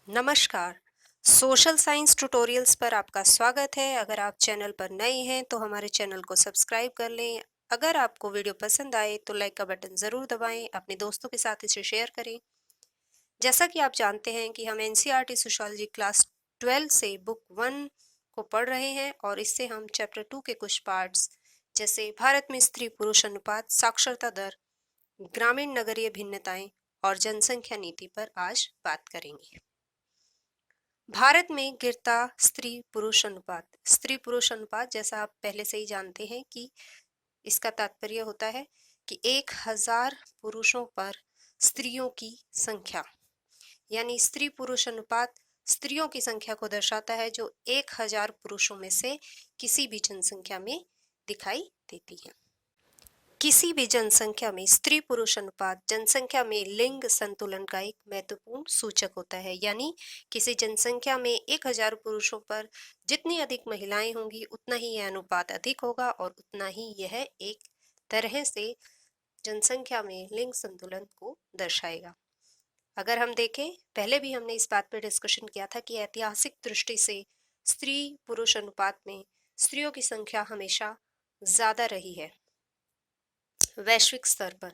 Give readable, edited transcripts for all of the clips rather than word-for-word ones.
नमस्कार। Social science tutorials पर आपका स्वागत है। अगर आप चैनल पर नए हैं तो हमारे चैनल को सब्सक्राइब कर लें। अगर आपको वीडियो पसंद आए तो लाइक का बटन ज़रूर दबाएं, अपने दोस्तों के साथ इसे शेयर करें। जैसा कि आप जानते हैं कि हम एनसीईआरटी सोशियोलॉजी क्लास 12 से बुक 1 को पढ़ रहे हैं और इससे हम चैप्टर 2 के कुछ पार्ट्स जैसे भारत में स्त्री पुरुष अनुपात, साक्षरता दर, ग्रामीण नगरीय भिन्नताएं और जनसंख्या नीति पर आज बात करेंगे। भारत में गिरता स्त्री पुरुष अनुपात जैसा आप पहले से ही जानते हैं कि इसका तात्पर्य होता है कि 1000 पुरुषों पर स्त्रियों की संख्या, यानी स्त्री पुरुष अनुपात स्त्रियों की संख्या को दर्शाता है जो 1000 पुरुषों में से किसी भी जनसंख्या में दिखाई देती है। किसी भी जनसंख्या में स्त्री पुरुष अनुपात जनसंख्या में लिंग संतुलन का एक महत्वपूर्ण सूचक होता है, यानी किसी जनसंख्या में 1000 पुरुषों पर जितनी अधिक महिलाएं होंगी उतना ही यह अनुपात अधिक होगा और उतना ही यह एक तरह से जनसंख्या में लिंग संतुलन को दर्शाएगा। अगर हम देखें, पहले भी हमने इस बात पर डिस्कशन किया था कि ऐतिहासिक दृष्टि से स्त्री पुरुष अनुपात में स्त्रियों की संख्या हमेशा ज्यादा रही है वैश्विक स्तर पर,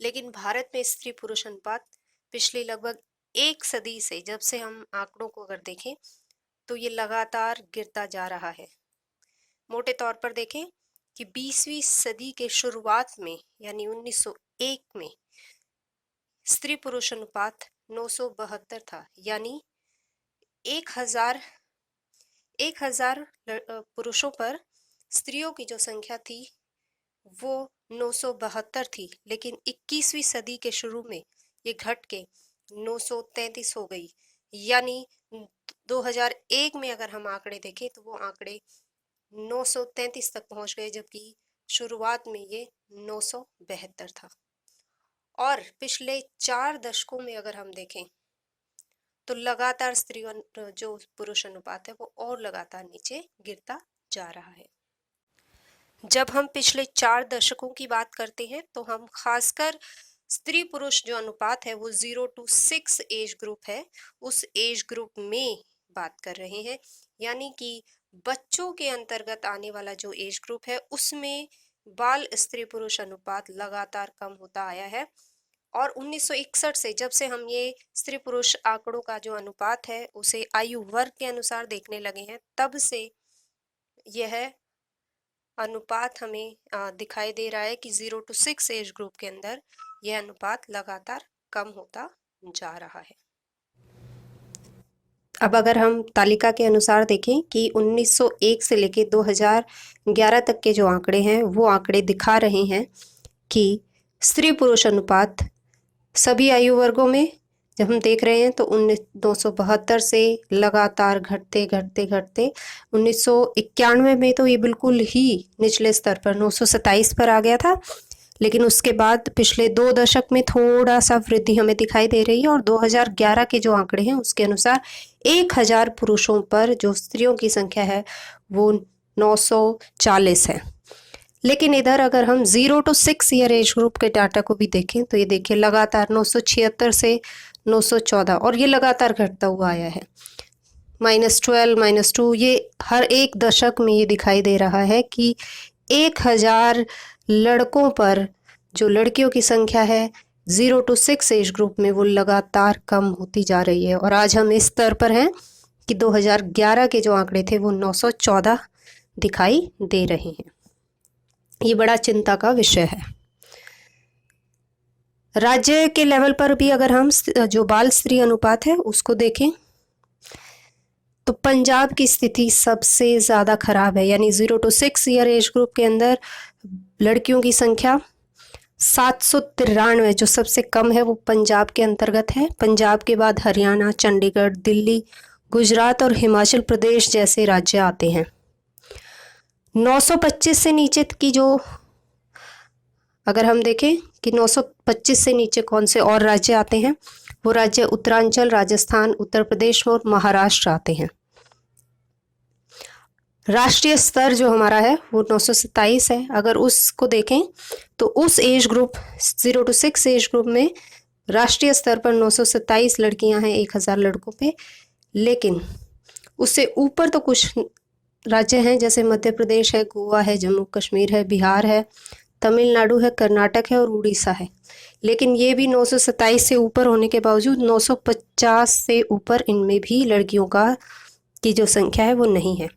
लेकिन भारत में स्त्री पुरुष अनुपात पिछली लगभग एक सदी से, जब से हम आंकड़ों को अगर देखें तो ये लगातार गिरता जा रहा है। मोटे तौर पर देखें कि 20वीं सदी के शुरुआत में यानी 1901 में स्त्री पुरुष अनुपात 972 था, यानी 1000 पुरुषों पर स्त्रियों की जो संख्या थी वो 972 थी, लेकिन 21वीं सदी के शुरू में ये घट के 933 हो गई, यानी 2001 में अगर हम आंकड़े देखें तो वो आंकड़े 933 तक पहुंच गए, जबकि शुरुआत में ये 972 था। और पिछले 4 दशकों में अगर हम देखें तो लगातार स्त्रियों जो पुरुष अनुपात है वो और लगातार नीचे गिरता जा रहा है। जब हम पिछले 4 दशकों की बात करते हैं तो हम खासकर स्त्री पुरुष जो अनुपात है वो 0 to 6 एज ग्रुप है, उस एज ग्रुप में बात कर रहे हैं, यानी कि बच्चों के अंतर्गत आने वाला जो एज ग्रुप है उसमें बाल स्त्री पुरुष अनुपात लगातार कम होता आया है। और 1961 से, जब से हम ये स्त्री पुरुष आंकड़ों का जो अनुपात है उसे आयु वर्ग के अनुसार देखने लगे हैं, तब से यह अनुपात हमें दिखाई दे रहा है कि 0 to 6 एज ग्रुप के अंदर यह अनुपात लगातार कम होता जा रहा है। अब अगर हम तालिका के अनुसार देखें कि 1901 से लेकर 2011 तक के जो आंकड़े हैं वो आंकड़े दिखा रहे हैं कि स्त्री पुरुष अनुपात सभी आयु वर्गों में जब हम देख रहे हैं तो 972 से लगातार घटते 1991 में तो ये बिल्कुल ही निचले स्तर पर 927 पर आ गया था, लेकिन उसके बाद पिछले 2 दशक में थोड़ा सा वृद्धि हमें दिखाई दे रही है। और 2011 के जो आंकड़े हैं उसके अनुसार 1000 पुरुषों पर जो स्त्रियों की संख्या है वो 940 है। लेकिन इधर अगर हम 0 to 6 ईयर एज ग्रुप के डाटा को भी देखें तो ये देखिए लगातार 976 से 914 और ये लगातार घटता हुआ आया है। -12, -2, ये हर एक दशक में ये दिखाई दे रहा है कि 1000 लड़कों पर जो लड़कियों की संख्या है 0 to 6 एज ग्रुप में वो लगातार कम होती जा रही है। और आज हम इस स्तर पर हैं कि 2011 के जो आंकड़े थे वो 914 दिखाई दे रहे हैं। ये बड़ा चिंता का विषय है। राज्य के लेवल पर भी अगर हम जो बाल स्त्री अनुपात है उसको देखें तो पंजाब की स्थिति सबसे ज़्यादा खराब है, यानी 0 to 6 ईयर एज ग्रुप के अंदर लड़कियों की संख्या 793, जो सबसे कम है वो पंजाब के अंतर्गत है। पंजाब के बाद हरियाणा, चंडीगढ़, दिल्ली, गुजरात और हिमाचल प्रदेश जैसे राज्य आते हैं। 925 से नीचे की जो अगर हम देखें कि 925 से नीचे कौन से और राज्य आते हैं, वो राज्य उत्तरांचल, राजस्थान, उत्तर प्रदेश और महाराष्ट्र आते हैं। राष्ट्रीय स्तर जो हमारा है वो 927 है। अगर उसको देखें तो उस age group 0 to 6 age group में राष्ट्रीय स्तर पर 927 लड़कियां हैं 1000 लड़कों पे, लेकिन उससे ऊपर तो कुछ राज्य हैं जैसे मध्य प्रदेश है, गोवा है, जम्मू कश्मीर है, बिहार है, तमिलनाडु है, कर्नाटक है और उड़ीसा है। लेकिन ये भी 927 से ऊपर होने के बावजूद 950 से ऊपर इनमें भी लड़कियों की जो संख्या है वो नहीं है।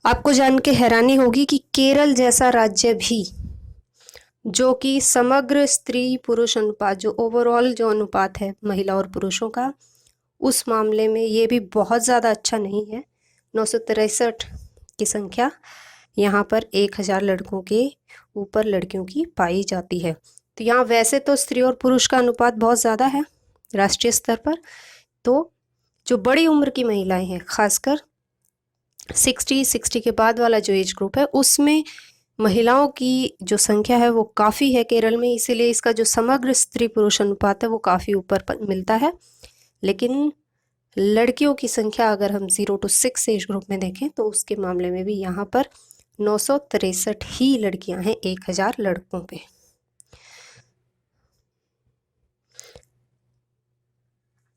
आपको जान के हैरानी होगी कि केरल जैसा राज्य भी, जो कि समग्र स्त्री पुरुष अनुपात, जो ओवरऑल जो अनुपात है महिला और पुरुषों का, उस मामले में ये भी बहुत ज़्यादा अच्छा नहीं है। 963 की संख्या यहाँ पर 1000 लड़कों के ऊपर लड़कियों की पाई जाती है। तो यहाँ वैसे तो स्त्री और पुरुष का अनुपात बहुत ज़्यादा है राष्ट्रीय स्तर पर, तो जो बड़ी उम्र की महिलाएं हैं, खासकर 60 के बाद वाला जो एज ग्रुप है, उसमें महिलाओं की जो संख्या है वो काफ़ी है केरल में, इसीलिए इसका जो समग्र स्त्री पुरुष अनुपात है वो काफ़ी ऊपर मिलता है। लेकिन लड़कियों की संख्या अगर हम 0 to 6 एज ग्रुप में देखें तो उसके मामले में भी यहाँ पर 963 ही लड़कियां हैं 1000 लड़कों पे।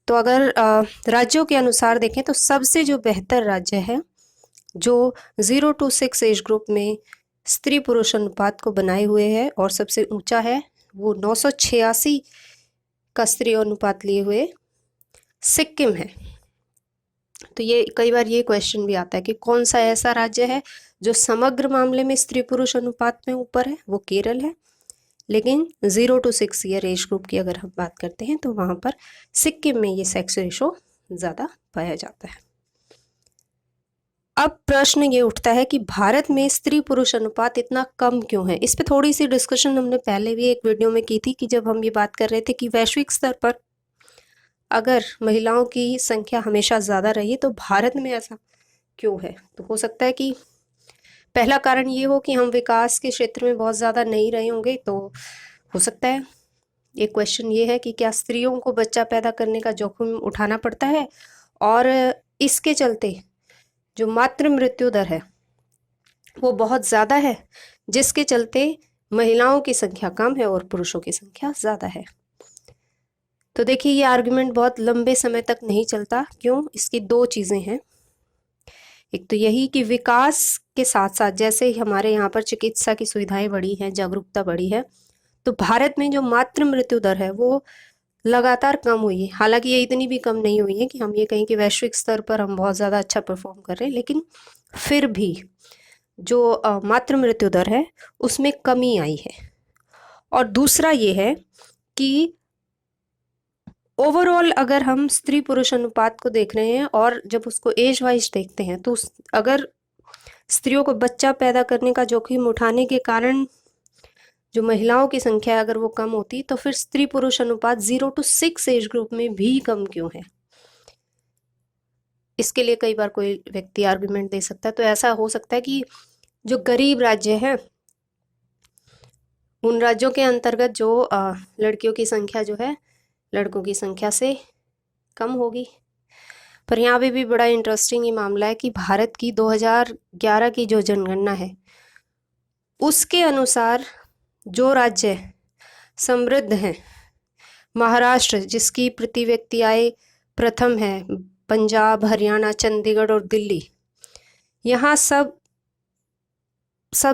तो अगर राज्यों के अनुसार देखें तो सबसे जो बेहतर राज्य है जो 0 to 6 एज ग्रुप में स्त्री पुरुष अनुपात को बनाए हुए है और सबसे ऊंचा है, वो 986 का स्त्री अनुपात लिए हुए सिक्किम है। तो ये कई बार ये क्वेश्चन भी आता है कि कौन सा ऐसा राज्य है जो समग्र मामले में स्त्री पुरुष अनुपात में ऊपर है, वो केरल है। लेकिन 0 to 6 ईयर एज ग्रुप की अगर हम बात करते हैं तो वहाँ पर सिक्किम में ये सेक्स रेशो ज़्यादा पाया जाता है। अब प्रश्न ये उठता है कि भारत में स्त्री पुरुष अनुपात इतना कम क्यों है। इस पे थोड़ी सी डिस्कशन हमने पहले भी एक वीडियो में की थी कि जब हम ये बात कर रहे थे कि वैश्विक स्तर पर अगर महिलाओं की संख्या हमेशा ज़्यादा रही तो भारत में ऐसा क्यों है। तो हो सकता है कि पहला कारण ये हो कि हम विकास के क्षेत्र में बहुत ज़्यादा नहीं रहे होंगे, तो हो सकता है एक क्वेश्चन ये है कि क्या स्त्रियों को बच्चा पैदा करने का जोखिम उठाना पड़ता है और इसके चलते जो मातृ मृत्यु दर है वो बहुत ज़्यादा है, जिसके चलते महिलाओं की संख्या कम है और पुरुषों की संख्या ज़्यादा है। तो देखिए ये आर्गुमेंट बहुत लंबे समय तक नहीं चलता। क्यों? इसकी दो चीज़ें हैं। एक तो यही कि विकास के साथ साथ जैसे ही हमारे यहाँ पर चिकित्सा की सुविधाएं बढ़ी हैं, जागरूकता बढ़ी है, तो भारत में जो मातृ मृत्यु दर है वो लगातार कम हुई है। हालांकि ये इतनी भी कम नहीं हुई है कि हम ये कहें कि वैश्विक स्तर पर हम बहुत ज़्यादा अच्छा परफॉर्म कर रहे हैं, लेकिन फिर भी जो मातृ मृत्यु दर है उसमें कमी आई है। और दूसरा ये है कि ओवरऑल अगर हम स्त्री पुरुष अनुपात को देख रहे हैं और जब उसको एज वाइज देखते हैं तो अगर स्त्रियों को बच्चा पैदा करने का जोखिम उठाने के कारण जो महिलाओं की संख्या है अगर वो कम होती तो फिर स्त्री पुरुष अनुपात 0 to 6 एज ग्रुप में भी कम क्यों है। इसके लिए कई बार कोई व्यक्ति आर्गुमेंट दे सकता है। तो ऐसा हो सकता है कि जो गरीब राज्य हैं उन राज्यों के अंतर्गत जो लड़कियों की संख्या जो है लड़कों की संख्या से कम होगी। पर यहाँ पे भी बड़ा इंटरेस्टिंग ये मामला है कि भारत की 2011 की जो जनगणना है उसके अनुसार जो राज्य समृद्ध हैं, महाराष्ट्र जिसकी प्रति व्यक्ति आय प्रथम है, पंजाब, हरियाणा, चंडीगढ़ और दिल्ली, यहाँ सब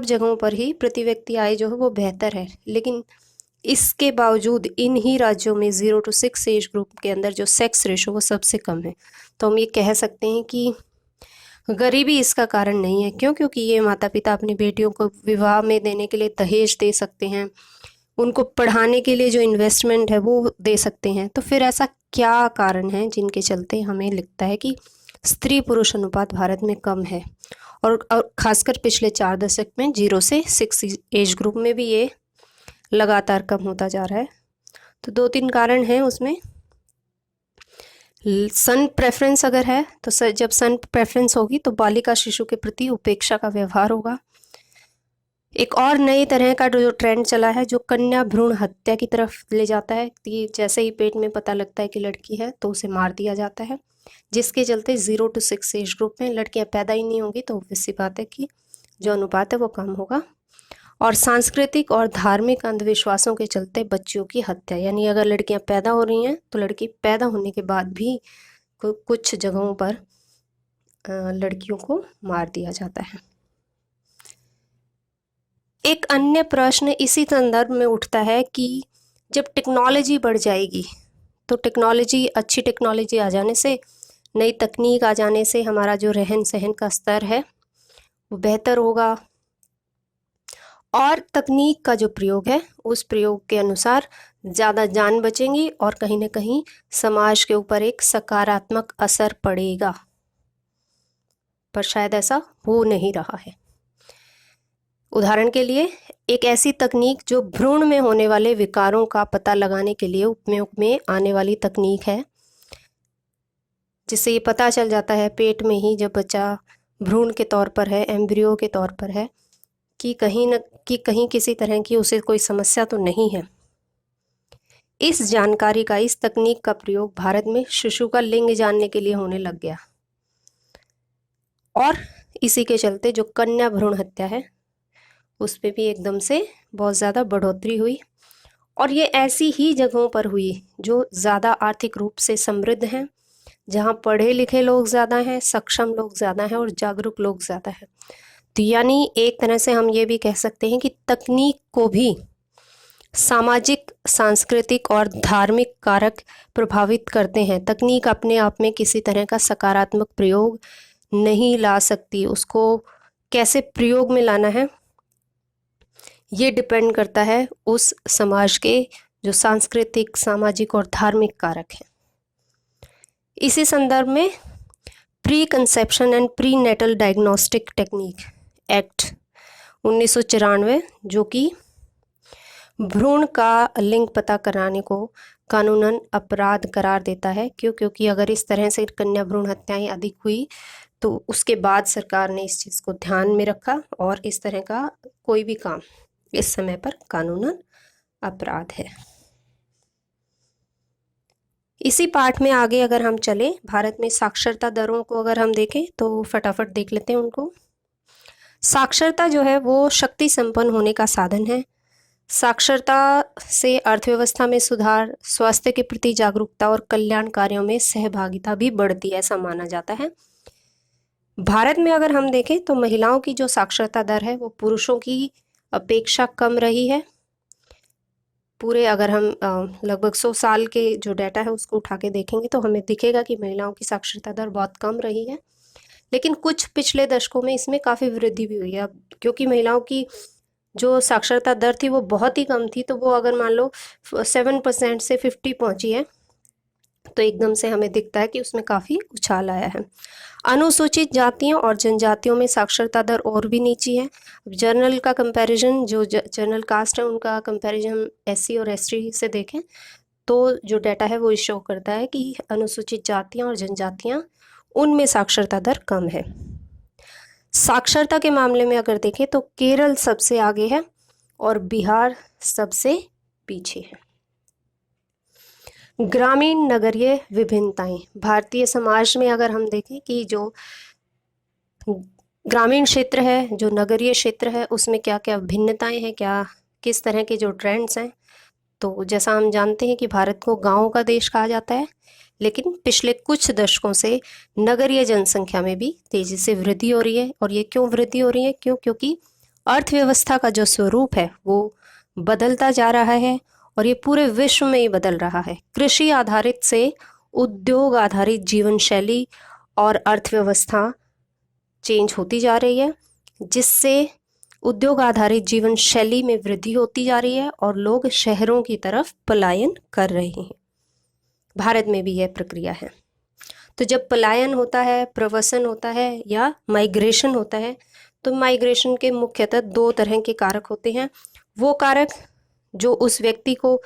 जगहों पर ही प्रति व्यक्ति आय जो है वो बेहतर है। लेकिन इसके बावजूद इन ही राज्यों में 0 to 6 एज ग्रुप के अंदर जो सेक्स रेशो वो सबसे कम है। तो हम ये कह सकते हैं कि गरीबी इसका कारण नहीं है। क्यों? क्योंकि ये माता पिता अपनी बेटियों को विवाह में देने के लिए दहेज दे सकते हैं, उनको पढ़ाने के लिए जो इन्वेस्टमेंट है वो दे सकते हैं। तो फिर ऐसा क्या कारण है जिनके चलते हमें लगता है कि स्त्री पुरुष अनुपात भारत में कम है और खासकर पिछले 4 दशक में 0 से 6 एज ग्रुप में भी ये लगातार कम होता जा रहा है। तो 2-3 कारण हैं उसमें। सन प्रेफरेंस अगर है तो जब सन प्रेफरेंस होगी तो बालिका शिशु के प्रति उपेक्षा का व्यवहार होगा। एक और नई तरह का जो ट्रेंड चला है जो कन्या भ्रूण हत्या की तरफ ले जाता है कि जैसे ही पेट में पता लगता है कि लड़की है तो उसे मार दिया जाता है, जिसके चलते 0 to 6 एज ग्रुप में लड़कियां पैदा ही नहीं होंगी। तो ऑब्वियस सी बात है कि जो अनुपात है वो कम होगा। और सांस्कृतिक और धार्मिक अंधविश्वासों के चलते बच्चियों की हत्या, यानी अगर लड़कियां पैदा हो रही हैं तो लड़की पैदा होने के बाद भी कुछ जगहों पर लड़कियों को मार दिया जाता है। एक अन्य प्रश्न इसी संदर्भ में उठता है कि जब टेक्नोलॉजी बढ़ जाएगी तो अच्छी टेक्नोलॉजी आ जाने से, नई तकनीक आ जाने से हमारा जो रहन सहन का स्तर है वो बेहतर होगा और तकनीक का जो प्रयोग है उस प्रयोग के अनुसार ज़्यादा जान बचेंगी और कहीं ना कहीं समाज के ऊपर एक सकारात्मक असर पड़ेगा, पर शायद ऐसा हो नहीं रहा है। उदाहरण के लिए एक ऐसी तकनीक जो भ्रूण में होने वाले विकारों का पता लगाने के लिए उपयोग में आने वाली तकनीक है, जिससे ये पता चल जाता है पेट में ही जब बच्चा भ्रूण के तौर पर है, एम्ब्रियो के तौर पर है, कि कहीं किसी तरह की उसे कोई समस्या तो नहीं है। इस जानकारी का, इस तकनीक का प्रयोग भारत में शिशु का लिंग जानने के लिए होने लग गया और इसी के चलते जो कन्या भ्रूण हत्या है उस पे भी एकदम से बहुत ज़्यादा बढ़ोतरी हुई और ये ऐसी ही जगहों पर हुई जो ज़्यादा आर्थिक रूप से समृद्ध हैं, जहाँ पढ़े लिखे लोग ज़्यादा हैं, सक्षम लोग ज़्यादा हैं और जागरूक लोग ज़्यादा हैं। तो यानी एक तरह से हम ये भी कह सकते हैं कि तकनीक को भी सामाजिक, सांस्कृतिक और धार्मिक कारक प्रभावित करते हैं। तकनीक अपने आप में किसी तरह का सकारात्मक प्रयोग नहीं ला सकती, उसको कैसे प्रयोग में लाना है ये डिपेंड करता है उस समाज के जो सांस्कृतिक, सामाजिक और धार्मिक कारक हैं। इसी संदर्भ में pre conception and pre natal diagnostic technique act 1994 जो कि भ्रूण का लिंग पता कराने को कानूनन अपराध करार देता है, क्योंकि अगर इस तरह से कन्या भ्रूण हत्याएं अधिक हुई तो उसके बाद सरकार ने इस चीज़ को ध्यान में रखा और इस तरह का कोई भी काम इस समय पर कानूनन अपराध है। इसी पाठ में आगे अगर हम चले, भारत में साक्षरता दरों को अगर हम देखें तो फटाफट देख लेते हैं उनको। साक्षरता जो है वो शक्ति संपन्न होने का साधन है। साक्षरता से अर्थव्यवस्था में सुधार, स्वास्थ्य के प्रति जागरूकता और कल्याण कार्यों में सहभागिता भी बढ़ती है, ऐसा माना जाता है। भारत में अगर हम देखें तो महिलाओं की जो साक्षरता दर है वो पुरुषों की अपेक्षा कम रही है। पूरे अगर हम लगभग 100 साल के जो डाटा है उसको उठा के देखेंगे तो हमें दिखेगा कि महिलाओं की साक्षरता दर बहुत कम रही है, लेकिन कुछ पिछले दशकों में इसमें काफ़ी वृद्धि भी हुई है। अब क्योंकि महिलाओं की जो साक्षरता दर थी वो बहुत ही कम थी, तो वो अगर मान लो 7% से 50 पहुंची है तो एकदम से हमें दिखता है कि उसमें काफ़ी उछाल आया है। अनुसूचित जातियों और जनजातियों में साक्षरता दर और भी नीची है। जनरल का कंपैरिजन, जो जनरल कास्ट है उनका कंपैरिजन एससी और एसटी से देखें तो जो डाटा है वो शो करता है कि अनुसूचित जातियाँ और जनजातियाँ उनमें साक्षरता दर कम है। साक्षरता के मामले में अगर देखें तो केरल सबसे आगे है और बिहार सबसे पीछे है। ग्रामीण नगरीय विभिन्नताएं, भारतीय समाज में अगर हम देखें कि जो ग्रामीण क्षेत्र है, जो नगरीय क्षेत्र है, उसमें क्या क्या भिन्नताएं हैं, क्या किस तरह के जो ट्रेंड्स हैं। तो जैसा हम जानते हैं कि भारत को गाँव का देश कहा जाता है, लेकिन पिछले कुछ दशकों से नगरीय जनसंख्या में भी तेजी से वृद्धि हो रही है। और ये क्यों वृद्धि हो रही है? क्योंकि अर्थव्यवस्था का जो स्वरूप है वो बदलता जा रहा है और ये पूरे विश्व में ही बदल रहा है। कृषि आधारित से उद्योग आधारित जीवन शैली और अर्थव्यवस्था चेंज होती जा रही है, जिससे उद्योग आधारित जीवन शैली में वृद्धि होती जा रही है और लोग शहरों की तरफ पलायन कर रहे हैं। भारत में भी यह प्रक्रिया है। तो जब पलायन होता है, प्रवसन होता है या माइग्रेशन होता है, तो माइग्रेशन के मुख्यतः 2 तरह के कारक होते हैं। वो कारक जो उस व्यक्ति को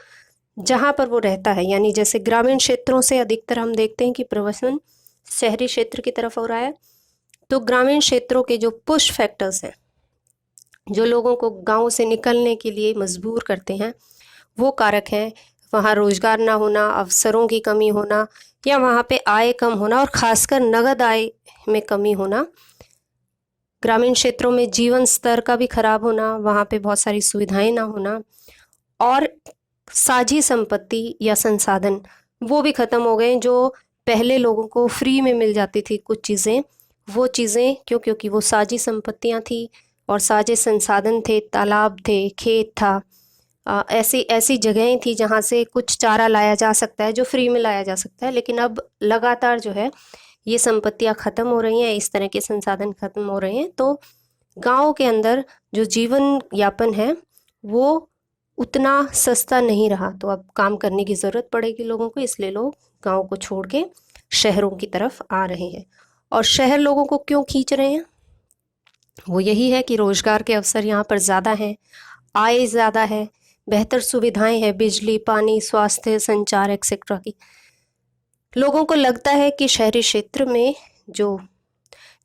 जहाँ पर वो रहता है, यानी जैसे ग्रामीण क्षेत्रों से अधिकतर हम देखते हैं कि प्रवसन शहरी क्षेत्र की तरफ हो रहा है। तो ग्रामीण क्षेत्रों के जो पुश फैक्टर्स हैं, जो लोगों को गांव से निकलने के लिए मजबूर करते हैं, वो कारक हैं वहाँ रोजगार ना होना, अवसरों की कमी होना या वहाँ पे आय कम होना और खासकर नगद आय में कमी होना। ग्रामीण क्षेत्रों में जीवन स्तर का भी खराब होना, वहाँ पे बहुत सारी सुविधाएं ना होना, और साझी संपत्ति या संसाधन वो भी खत्म हो गए। जो पहले लोगों को फ्री में मिल जाती थी कुछ चीज़ें, वो चीज़ें क्योंकि वो साझी संपत्तियां थी और साझे संसाधन थे, तालाब थे, खेत था, ऐसी ऐसी जगहें थी जहाँ से कुछ चारा लाया जा सकता है, जो फ्री में लाया जा सकता है। लेकिन अब लगातार जो है ये संपत्तियां खत्म हो रही हैं, इस तरह के संसाधन खत्म हो रहे हैं, तो गाँव के अंदर जो जीवन यापन है वो उतना सस्ता नहीं रहा। तो अब काम करने की ज़रूरत पड़ेगी लोगों को, इसलिए लोग गाँव को छोड़ के शहरों की तरफ आ रहे हैं। और शहर लोगों को क्यों खींच रहे हैं? वो यही है कि रोजगार के अवसर यहाँ पर ज़्यादा हैं, आय ज़्यादा है, बेहतर सुविधाएं हैं, बिजली, पानी, स्वास्थ्य, संचार एक्सेट्रा की। लोगों को लगता है कि शहरी क्षेत्र में जो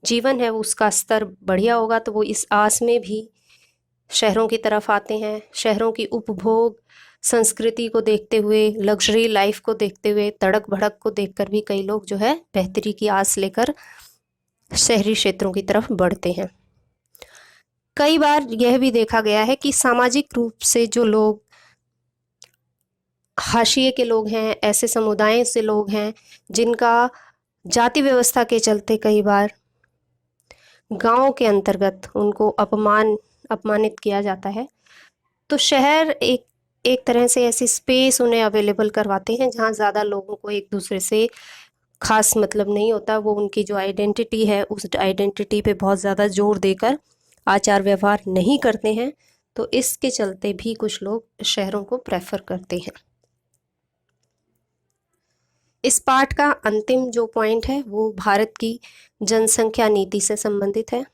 जीवन है उसका स्तर बढ़िया होगा, तो वो इस आस में भी शहरों की तरफ आते हैं। शहरों की उपभोग संस्कृति को देखते हुए, लग्जरी लाइफ को देखते हुए, तड़क भड़क को देखकर भी कई लोग जो है बेहतरी की आस लेकर शहरी क्षेत्रों की तरफ बढ़ते हैं। कई बार यह भी देखा गया है कि सामाजिक रूप से जो लोग हाशिए के लोग हैं, ऐसे समुदायों से लोग हैं जिनका जाति व्यवस्था के चलते कई बार गांव के अंतर्गत उनको अपमानित किया जाता है, तो शहर एक तरह से ऐसी स्पेस उन्हें अवेलेबल करवाते हैं जहाँ ज़्यादा लोगों को एक दूसरे से खास मतलब नहीं होता। वो उनकी जो आइडेंटिटी है उस आइडेंटिटी पे बहुत ज़्यादा जोर देकर आचार व्यवहार नहीं करते हैं, तो इसके चलते भी कुछ लोग शहरों को प्रेफर करते हैं। इस पाठ का अंतिम जो पॉइंट है वो भारत की जनसंख्या नीति से संबंधित है।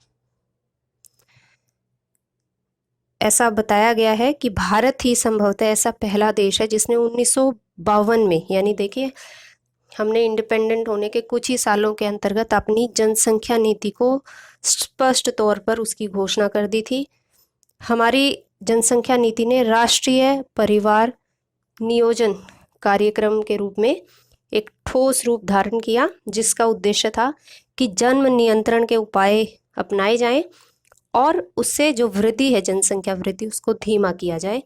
ऐसा बताया गया है कि भारत ही संभवतः ऐसा पहला देश है जिसने 1952 में, यानी देखिए हमने इंडिपेंडेंट होने के कुछ ही सालों के अंतर्गत अपनी जनसंख्या नीति को स्पष्ट तौर पर उसकी घोषणा कर दी थी। हमारी जनसंख्या नीति ने राष्ट्रीय परिवार नियोजन कार्यक्रम के रूप में एक ठोस रूप धारण किया, जिसका उद्देश्य था कि जन्म नियंत्रण के उपाय अपनाए जाएं और उससे जो वृद्धि है, जनसंख्या वृद्धि, उसको धीमा किया जाए,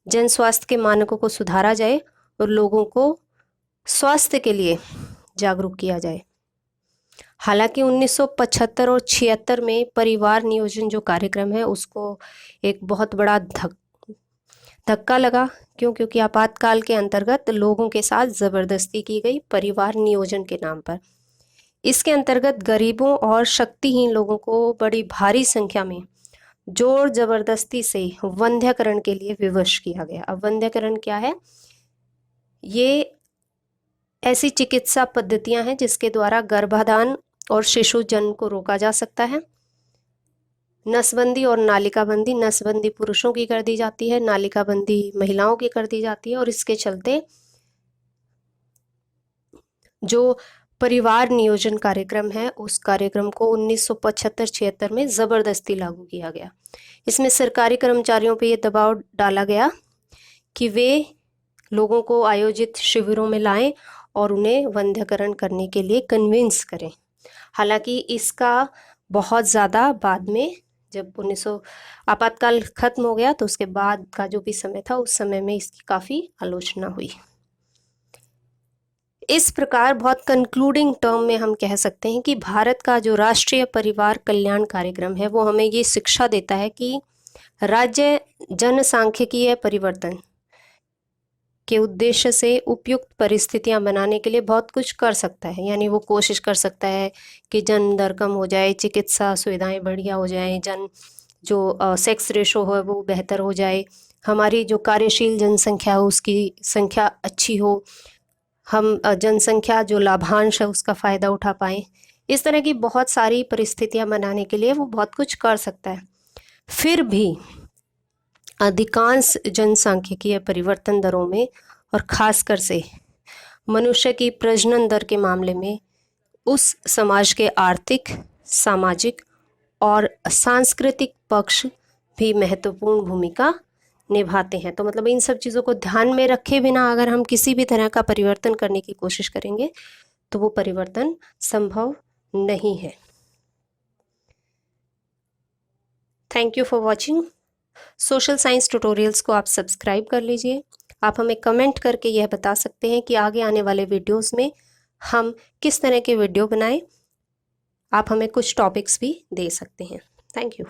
जन स्वास्थ्य के मानकों को सुधारा जाए और लोगों को स्वास्थ्य के लिए जागरूक किया जाए। हालांकि 1975 और 76 में परिवार नियोजन जो कार्यक्रम है उसको एक बहुत बड़ा धक्का लगा। क्योंकि आपातकाल के अंतर्गत लोगों के साथ ज़बरदस्ती की गई परिवार नियोजन के नाम पर। इसके अंतर्गत गरीबों और शक्तिहीन लोगों को बड़ी भारी संख्या में जोर जबरदस्ती से वंध्यकरण के लिए विवश किया गया। अब वंध्यकरण क्या है? ये ऐसी चिकित्सा पद्धतियां हैं जिसके द्वारा गर्भाधान और शिशु जन्म को रोका जा सकता है। नसबंदी और नालिकाबंदी, नसबंदी पुरुषों की कर दी जाती है, नालिकाबंदी महिलाओं की कर दी जाती है, और इसके चलते जो परिवार नियोजन कार्यक्रम है उस कार्यक्रम को 1975-76 में ज़बरदस्ती लागू किया गया। इसमें सरकारी कर्मचारियों पर यह दबाव डाला गया कि वे लोगों को आयोजित शिविरों में लाएं और उन्हें वंध्यकरण करने के लिए कन्विंस करें। हालांकि इसका बहुत ज़्यादा बाद में, जब 1900 आपातकाल खत्म हो गया तो उसके बाद का जो भी समय था उस समय में इसकी काफ़ी आलोचना हुई। इस प्रकार बहुत कंक्लूडिंग टर्म में हम कह सकते हैं कि भारत का जो राष्ट्रीय परिवार कल्याण कार्यक्रम है वो हमें ये शिक्षा देता है कि राज्य जनसांख्यिकीय परिवर्तन के उद्देश्य से उपयुक्त परिस्थितियां बनाने के लिए बहुत कुछ कर सकता है। यानी वो कोशिश कर सकता है कि जन्म दर कम हो जाए, चिकित्सा सुविधाएं बढ़िया हो जाएं, जो सेक्स रेशो हो वो बेहतर हो जाए, हमारी जो कार्यशील जनसंख्या हो उसकी संख्या अच्छी हो, हम जनसंख्या जो लाभांश है उसका फ़ायदा उठा पाएँ। इस तरह की बहुत सारी परिस्थितियां बनाने के लिए वो बहुत कुछ कर सकता है। फिर भी अधिकांश जनसांख्यिकीय परिवर्तन दरों में और खासकर से मनुष्य की प्रजनन दर के मामले में उस समाज के आर्थिक, सामाजिक और सांस्कृतिक पक्ष भी महत्वपूर्ण भूमिका निभाते हैं। तो मतलब इन सब चीज़ों को ध्यान में रखे बिना अगर हम किसी भी तरह का परिवर्तन करने की कोशिश करेंगे तो वो परिवर्तन संभव नहीं है। Thank you for watching. Social science tutorials को आप सब्सक्राइब कर लीजिए। आप हमें कमेंट करके यह बता सकते हैं कि आगे आने वाले वीडियोस में हम किस तरह के वीडियो बनाएं। आप हमें कुछ टॉपिक्स भी दे सकते हैं। Thank you.